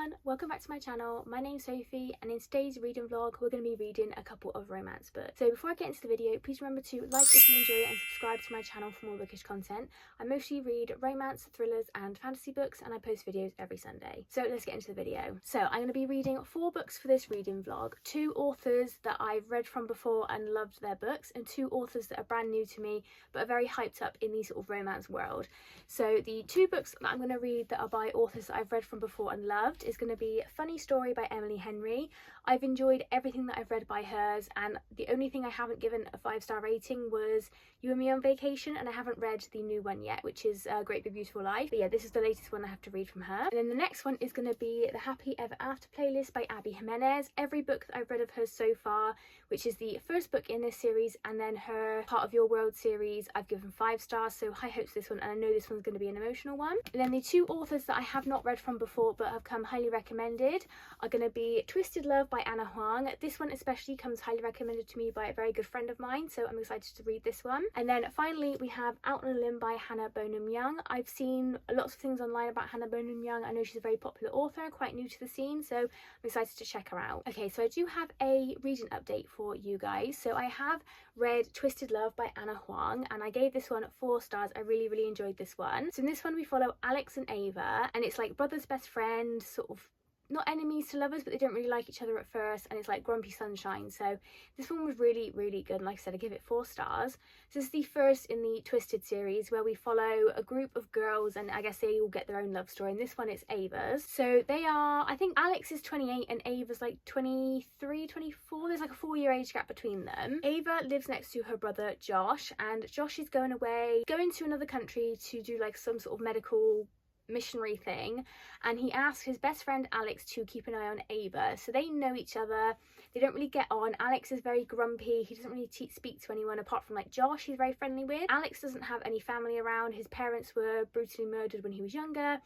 everyone, welcome back to my channel. My name's Sophie and in today's reading vlog we're going to be reading a couple of romance books. So before I get into the video, please remember to like if you enjoy it and subscribe to my channel for more bookish content. I mostly read romance, thrillers and fantasy books and I post videos every Sunday. So let's get into the video. So I'm going to be reading 4 books for this reading vlog. 2 authors that I've read from before and loved their books, and 2 authors that are brand new to me but are very hyped up in the sort of romance world. So the 2 books that I'm going to read that are by authors that I've read from before and loved is going to be Funny Story by Emily Henry. I've enjoyed everything that I've read by hers, and the only thing I haven't given a 5-star rating was You and Me on Vacation, and I haven't read the new one yet, which is Great Big Beautiful Life. But yeah, this is the latest one I have to read from her. And then the next one is going to be The Happy Ever After playlist by Abby Jimenez. Every book that I've read of hers so far, which is the first book in this series and then her Part of Your World series, I've given 5 stars, so high hopes for this one, and I know this one's going to be an emotional one. And then the 2 authors that I have not read from before but have come highly recommended are going to be Twisted Love by Anna Huang. This one especially comes highly recommended to me by a very good friend of mine, so I'm excited to read this one. And then finally we have Out on a Limb by Hannah Bonam-Young. I've seen lots of things online about Hannah Bonam-Young. I know she's a very popular author, quite new to the scene, so I'm excited to check her out. Okay, so I do have a reading update for you guys. So I have read Twisted Love by Anna Huang and I gave this one 4 stars. I really enjoyed this one. So in this one we follow Alex and Ava, and it's like brother's best friend, sort of not enemies to lovers, but they don't really like each other at first, and it's like grumpy sunshine. So this one was really good, and like I said, I give it 4 stars. So this is the first in the Twisted series where we follow a group of girls, and I guess they all get their own love story. In this one it's Ava's. So they are, I think Alex is 28 and Ava's like 23, 24. There's like a 4-year age gap between them. Ava lives next to her brother Josh, and Josh is going to another country to do like some sort of medical missionary thing, and he asks his best friend Alex to keep an eye on Ava. So they know each other, they don't really get on. Alex is very grumpy, he doesn't really speak to anyone apart from like Josh he's very friendly with. Alex doesn't have any family around, his parents were brutally murdered when he was younger,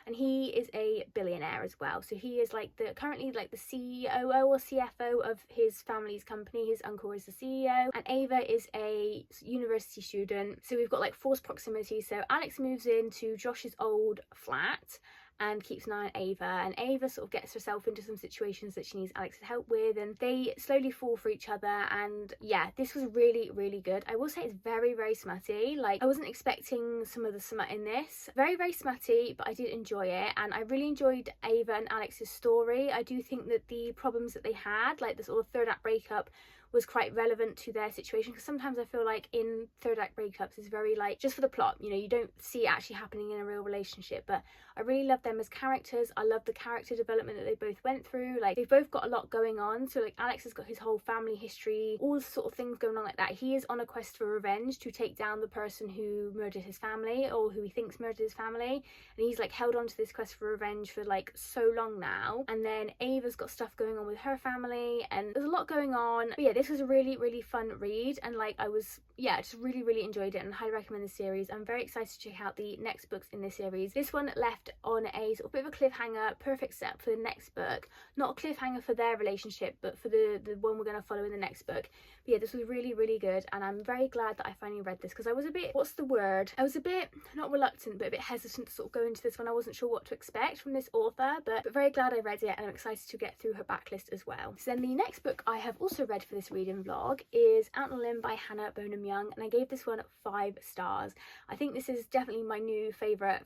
and he is a billionaire as well. So he is like currently like the COO or CFO of his family's company. His uncle is the CEO, and Ava is a university student. So we've got like forced proximity. So Alex moves into Josh's old flat and keeps an eye on Ava, and Ava sort of gets herself into some situations that she needs Alex's help with, and they slowly fall for each other. And yeah, this was really good. I will say it's very smutty. Like, I wasn't expecting some of the smut in this. Very smutty, but I did enjoy it, and I really enjoyed Ava and Alex's story. I do think that the problems that they had, like the sort of 3rd act breakup, was quite relevant to their situation, because sometimes I feel like in 3rd act breakups is very like just for the plot, you know, you don't see it actually happening in a real relationship. But I really love them as characters. I love the character development that they both went through. Like, they've both got a lot going on. So like Alex has got his whole family history, all the sort of things going on like that. He is on a quest for revenge to take down the person who murdered his family, or who he thinks murdered his family, and he's like held on to this quest for revenge for like so long now. And then Ava's got stuff going on with her family, and there's a lot going on. But yeah, this was a really fun read, and like I was, yeah, just really enjoyed it and highly recommend the series. I'm very excited to check out the next books in this series. This one left on a sort of bit of a cliffhanger, perfect setup for the next book. Not a cliffhanger for their relationship, but for the one we're going to follow in the next book. But yeah, this was really good, and I'm very glad that I finally read this, because I was a bit, what's the word, I was a bit, not reluctant, but a bit hesitant to sort of go into this one. I wasn't sure what to expect from this author, but very glad I read it, and I'm excited to get through her backlist as well. So then the next book I have also read for this reading vlog is Out on a Limb by Hannah Bonam-Young, and I gave this one 5 stars. I think this is definitely my new favourite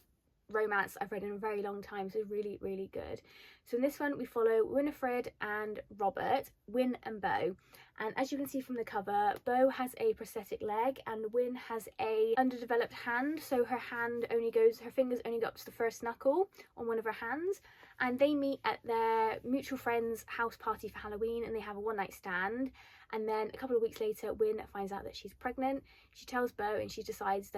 romance I've read in a very long time, so really good. So in this one we follow Winifred and Robert, Win and Bo, and as you can see from the cover, Bo has a prosthetic leg and Win has a underdeveloped hand, so her fingers only go up to the first knuckle on one of her hands. And they meet at their mutual friend's house party for Halloween, and they have a one-night stand. And then a couple of weeks later, Win finds out that she's pregnant. She tells Bo, and she decides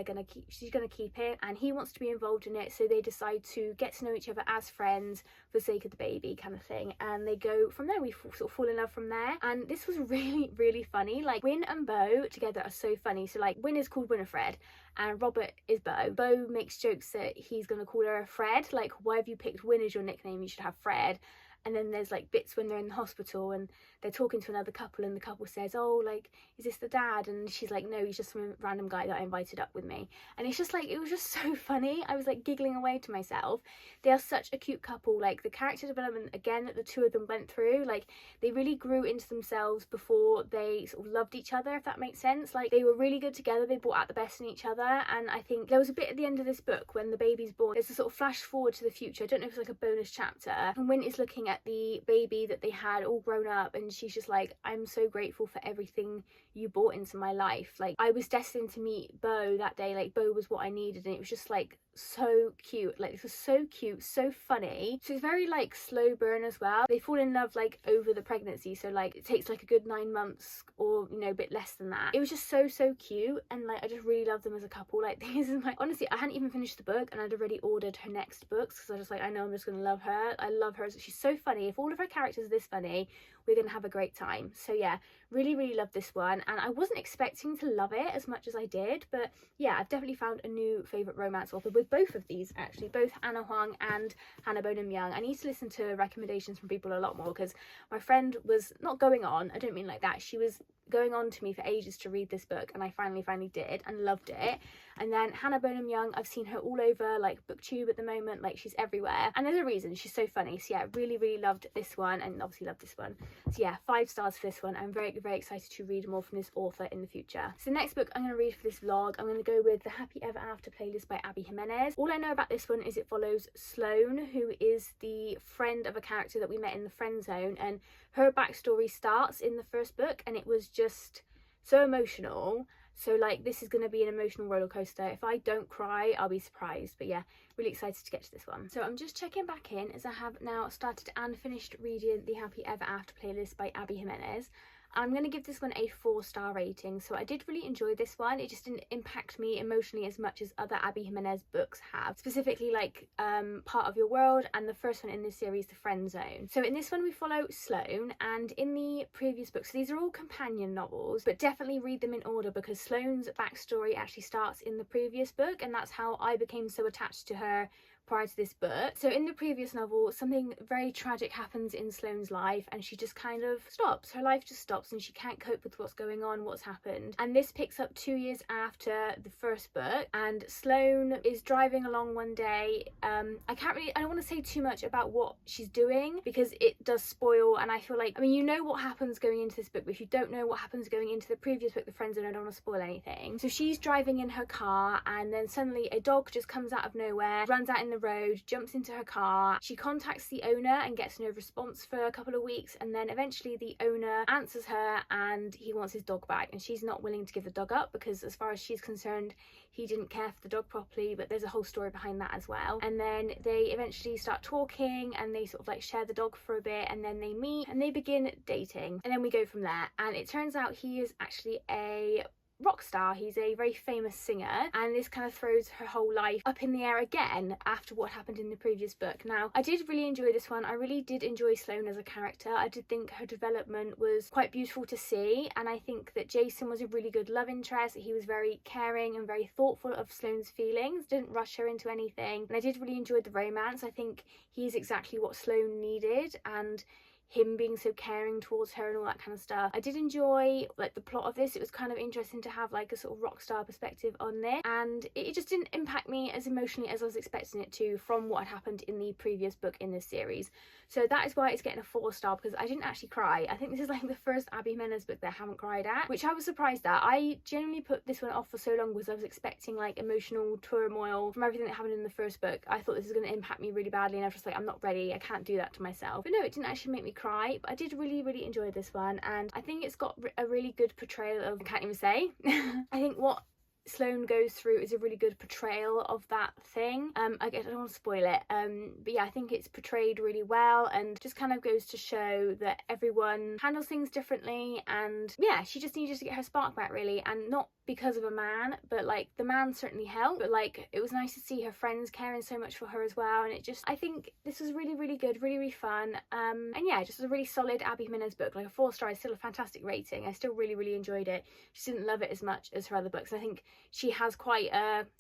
she's gonna keep it, and he wants to be involved in it. So they decide to get to know each other as friends for the sake of the baby, kind of thing. And they go from there. We sort of fall in love from there. And this was really funny. Like, Win and Bo together are so funny. So like, Win is called Winifred and Robert is Bo. Bo makes jokes that he's gonna call her Fred. Like, why have you picked Win as your nickname? You should have Fred. and then there's like bits when they're in the hospital and they're talking to another couple, and the couple says, oh, like, is this the dad? And she's like, no, he's just some random guy that I invited up with me. And it's just like, it was just so funny. I was like giggling away to myself. They are such a cute couple. Like, the character development again that the two of them went through, like, they really grew into themselves before they sort of loved each other, if that makes sense. Like, they were really good together, they brought out the best in each other. And I think there was a bit at the end of this book when the baby's born, there's a sort of flash forward to the future. I don't know if it's like a bonus chapter, and Wint is looking at the baby that they had all grown up, and she's just like, I'm so grateful for everything you brought into my life. Like, I was destined to meet Bo that day. Like, Bo was what I needed, and it was just like so cute. Like, this was so cute, so funny. So it's very like slow burn as well. They fall in love like over the pregnancy, so like it takes like a good 9 months, or you know, a bit less than that. It was just so cute, and like I just really love them as a couple. Like, this is my, honestly, I hadn't even finished the book and I'd already ordered her next books because I was just like, I know I'm just gonna love her. I love her. She's so funny. If all of her characters are this funny, we're gonna have a great time. So yeah, really love this one, and I wasn't expecting to love it as much as I did, but yeah, I've definitely found a new favourite romance author with both of these, actually, both Anna Huang and Hannah Bonam-Young. I need to listen to recommendations from people a lot more, because my friend was not going on, I don't mean like that, she was going on to me for ages to read this book, and I finally did and loved it. And then Hannah Bonam-Young, I've seen her all over like BookTube at the moment, like she's everywhere, and there's a reason, she's so funny. So yeah, really loved this one, and obviously loved this one. So yeah, 5 stars for this one. I'm very excited to read more from this author in the future. So the next book I'm going to read for this vlog, I'm going to go with The Happy Ever After playlist by Abby Jimenez. All I know about this one is it follows Sloane, who is the friend of a character that we met in the friend zone, and her backstory starts in the first book, and it was just so emotional. So like, this is going to be an emotional roller coaster. If I don't cry, I'll be surprised. But yeah, really excited to get to this one. So I'm just checking back in, as I have now started and finished reading The Happy Ever After playlist by Abby Jimenez. I'm going to give this one a 4-star rating. So I did really enjoy this one. It just didn't impact me emotionally as much as other Abby Jimenez books have. Specifically like Part of Your World, and the first one in this series, The Friend Zone. So in this one we follow Sloane, and in the previous books, so these are all companion novels, but definitely read them in order, because Sloane's backstory actually starts in the previous book, and that's how I became so attached to her prior to this book. So in the previous novel, something very tragic happens in Sloane's life, and she just kind of stops. Her life just stops, and she can't cope with what's going on, what's happened. And this picks up 2 years after the first book, and Sloane is driving along one day. I don't want to say too much about what she's doing, because it does spoil, and I feel like, I mean, you know what happens going into this book, but if you don't know what happens going into the previous book, The Friend Zone, I don't want to spoil anything. So she's driving in her car, and then suddenly a dog just comes out of nowhere, runs out in the road, jumps into her car. She contacts the owner and gets no response for a couple of weeks, and then eventually the owner answers her and he wants his dog back, and she's not willing to give the dog up, because as far as she's concerned, he didn't care for the dog properly. But there's a whole story behind that as well. And then they eventually start talking, and they sort of like share the dog for a bit, and then they meet and they begin dating, and then we go from there. And it turns out he is actually a rock star. He's a very famous singer, and this kind of throws her whole life up in the air again after what happened in the previous book. Now, I did really enjoy this one. I really did enjoy Sloane as a character. I did think her development was quite beautiful to see, and I think that Jason was a really good love interest. He was very caring and very thoughtful of Sloane's feelings, didn't rush her into anything, and I did really enjoy the romance. I think he's exactly what Sloane needed, and him being so caring towards her and all that kind of stuff. I did enjoy like the plot of this. It was kind of interesting to have like a sort of rock star perspective on this, and it just didn't impact me as emotionally as I was expecting it to from what had happened in the previous book in this series. So that is why it's getting a 4-star, because I didn't actually cry. I think this is like the first Abby Jimenez book that I haven't cried at, which I was surprised at. I genuinely put this one off for so long because I was expecting like emotional turmoil from everything that happened in the first book. I thought this was going to impact me really badly, and I was just like, I'm not ready, I can't do that to myself. But no, it didn't actually make me cry, but I did really enjoy this one, and I think it's got a really good portrayal of, I can't even say. I think what Sloane goes through is a really good portrayal of that thing. I don't want to spoil it, but yeah, I think it's portrayed really well, and just kind of goes to show that everyone handles things differently, and yeah, she just needed to get her spark back really, and not because of a man, but like the man certainly helped, but like it was nice to see her friends caring so much for her as well. And it just, I think this was really good, really fun, and yeah, just a really solid Abby Jimenez book. Like a 4-star is still a fantastic rating. I still really enjoyed it. Just didn't love it as much as her other books. I think she has quite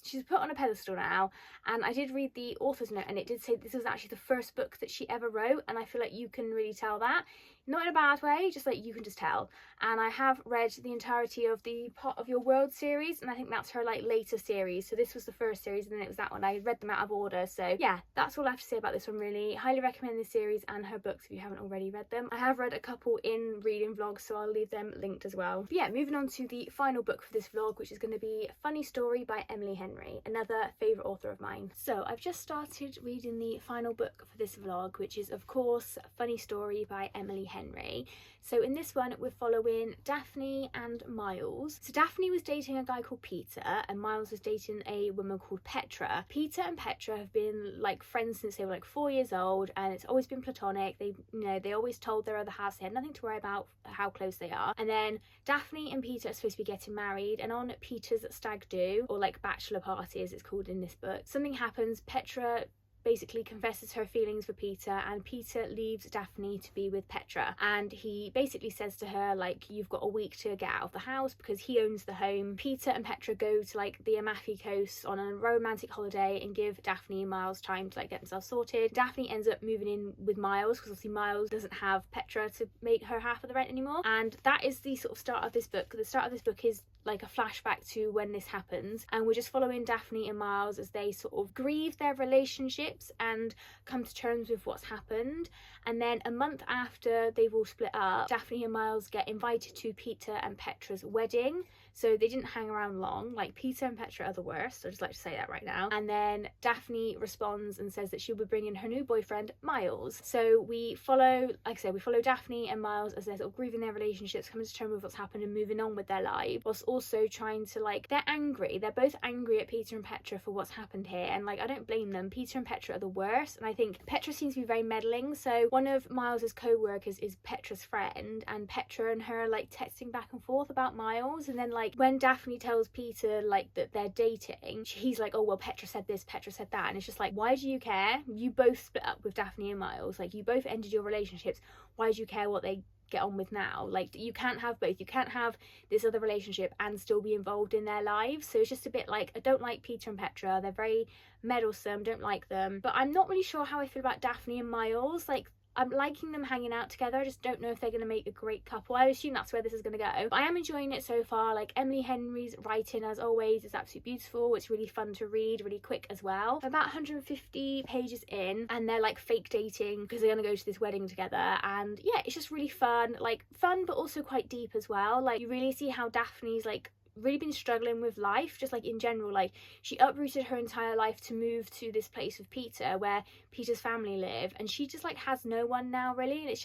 she's put on a pedestal now. And I did read the author's note, and it did say this was actually the first book that she ever wrote, and I feel like you can really tell that. Not in a bad way, just like you can just tell. And I have read the entirety of the Part of Your World series, and I think that's her like later series. So this was the first series, and then it was that one. I read them out of order. So yeah, that's all I have to say about this one really. Highly recommend this series and her books if you haven't already read them. I have read a couple in reading vlogs, so I'll leave them linked as well. But yeah, moving on to the final book for this vlog, which is going to be Funny Story by Emily Henry, another favourite author of mine. So I've just started reading the final book for this vlog, which is of course Funny Story by Emily Henry. So in this one we're following Daphne and Miles. So Daphne was dating a guy called Peter, and Miles was dating a woman called Petra. Peter and Petra have been like friends since they were like 4 years old, and it's always been platonic. They, you know, they always told their other halves they had nothing to worry about how close they are. And then Daphne and Peter are supposed to be getting married, and on Peter's stag do, or like bachelor party as it's called in this book, something happens. Petra basically confesses her feelings for Peter, and Peter leaves Daphne to be with Petra, and he basically says to her like, you've got a week to get out of the house because he owns the home. Peter and Petra go to like the Amalfi Coast on a romantic holiday and give Daphne and Miles time to like get themselves sorted. Daphne ends up moving in with Miles because obviously Miles doesn't have Petra to make her half of the rent anymore, and that is the sort of start of this book. The start of this book is like a flashback to when this happens, and we're just following Daphne and Miles as they sort of grieve their relationships and come to terms with what's happened. And then a month after they've all split up, Daphne and Miles get invited to Peter and Petra's wedding. So they didn't hang around long. Like, Peter and Petra are the worst, I'd just like to say that right now. And then Daphne responds and says that she'll be bringing her new boyfriend Miles. So we follow, like I said, we follow Daphne and Miles as they're sort of grieving their relationships, coming to terms with what's happened and moving on with their lives, whilst also trying to, like, they're angry. They're both angry at Peter and Petra for what's happened here, and like, I don't blame them. Peter and Petra are the worst, and I think Petra seems to be very meddling. So one of Miles's co-workers is Petra's friend, and Petra and her like texting back and forth about Miles, and then like when Daphne tells Peter like that they're dating, he's like, oh well, Petra said this, Petra said that, and it's just like, why do you care? You both split up with Daphne and Miles, like you both ended your relationships. Why do you care what they get on with now? Like, you can't have both. You can't have this other relationship and still be involved in their lives. So it's just a bit like, I don't like Peter and Petra. They're very meddlesome, don't like them. But I'm not really sure how I feel about Daphne and Miles. Like, I'm liking them hanging out together. I just don't know if they're going to make a great couple. I assume that's where this is going to go. But I am enjoying it so far. Like, Emily Henry's writing, as always, is absolutely beautiful. It's really fun to read, really quick as well. About 150 pages in, and they're like fake dating because they're going to go to this wedding together. And yeah, it's just really fun. Like, fun, but also quite deep as well. Like, you really see how Daphne's like really been struggling with life, just like in general. Like, she uprooted her entire life to move to this place with Peter where Peter's family live, and she just like has no one now really. And it's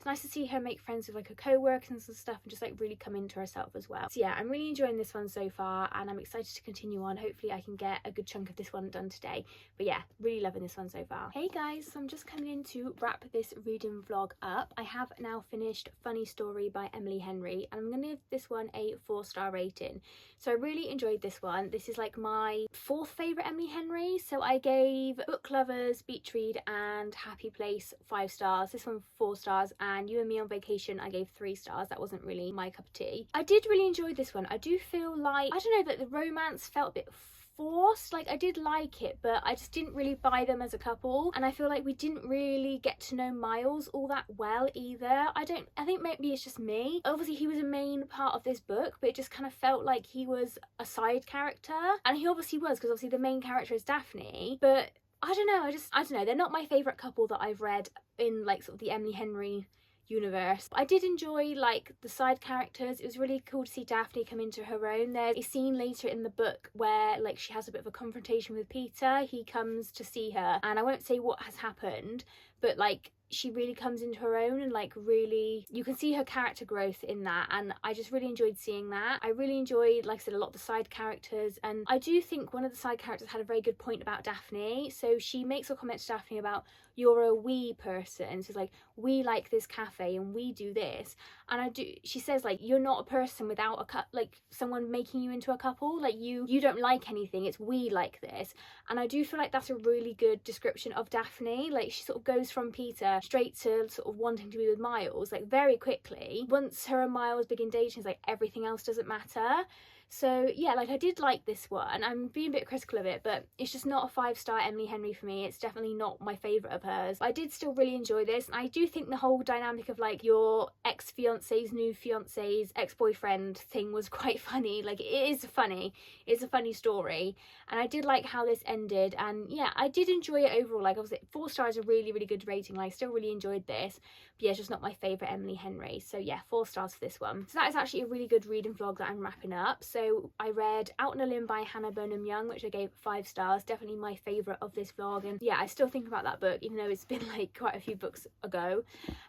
nice to see her make friends with like her co-workers and stuff, and just like really come into herself as well. So yeah, I'm really enjoying this one so far, and I'm excited to continue on. Hopefully I can get a good chunk of this one done today. But yeah, really loving this one so far. Hey guys, so I'm just coming in to wrap this reading vlog up. I have now finished Funny Story by Emily Henry, and I'm gonna give this one a 4-star rating. So I really enjoyed this one. This is like my 4th favourite Emily Henry. So I gave Book Lovers, Beach Read and Happy Place 5 stars. This one 4 stars, and You and Me on Vacation I gave 3 stars. That wasn't really my cup of tea. I did really enjoy this one. I do feel like, I don't know, that the romance felt a bit forced. Like, I did like it, but I just didn't really buy them as a couple, and I feel like we didn't really get to know Miles all that well either. I think maybe it's just me. Obviously he was a main part of this book, but it just kind of felt like he was a side character, and he obviously was, because obviously the main character is Daphne. But I don't know, I don't know, they're not my favourite couple that I've read in like sort of the Emily Henry universe. I did enjoy like the side characters. It was really cool to see Daphne come into her own. There's a scene later in the book where like she has a bit of a confrontation with Peter. He comes to see her, and I won't say what has happened, but like she really comes into her own, and like really you can see her character growth in that, and I just really enjoyed seeing that. I really enjoyed, like I said, a lot of the side characters, and I do think one of the side characters had a very good point about Daphne. So she makes a comment to Daphne about, you're a we person, so it's like, we like this cafe and we do this, and she says like, you're not a person without like someone making you into a couple. Like, you don't like anything, it's we like this. And I do feel like that's a really good description of Daphne. Like, she sort of goes from Peter straight to sort of wanting to be with Miles like very quickly. Once her and Miles begin dating, it's like everything else doesn't matter. So yeah, like I did like this one. I'm being a bit critical of it, but it's just not a 5-star Emily Henry for me. It's definitely not my favourite of hers. I did still really enjoy this, and I do think the whole dynamic of like your ex-fiance's new fiance's ex-boyfriend thing was quite funny. Like it is funny. It's a funny story, and I did like how this ended, and yeah, I did enjoy it overall. Like I was 4 stars, a really, really good rating. Like, I still really enjoyed this, but yeah, it's just not my favourite Emily Henry. So yeah, 4 stars for this one. So that is actually a really good reading vlog that I'm wrapping up. So I read Out on a Limb by Hannah Bonam-Young, which I gave 5 stars. Definitely my favourite of this vlog, and yeah, I still think about that book even though it's been like quite a few books ago.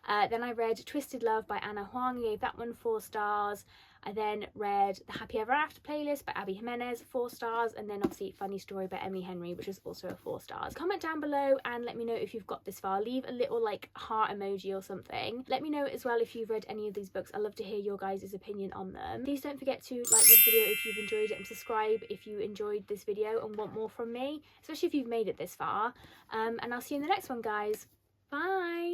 Then I read Twisted Love by Anna Huang. I gave that one 4 stars. I then read The Happy Ever After playlist by Abby Jimenez, 4 stars, and then obviously Funny Story by Emily Henry, which is also a 4 stars. Comment down below and let me know if you've got this far. Leave a little like heart emoji or something. Let me know as well if you've read any of these books. I'd love to hear your guys' opinion on them. Please don't forget to like this video if you've enjoyed it, and subscribe if you enjoyed this video and want more from me, especially if you've made it this far. And I'll see you in the next one, guys. Bye!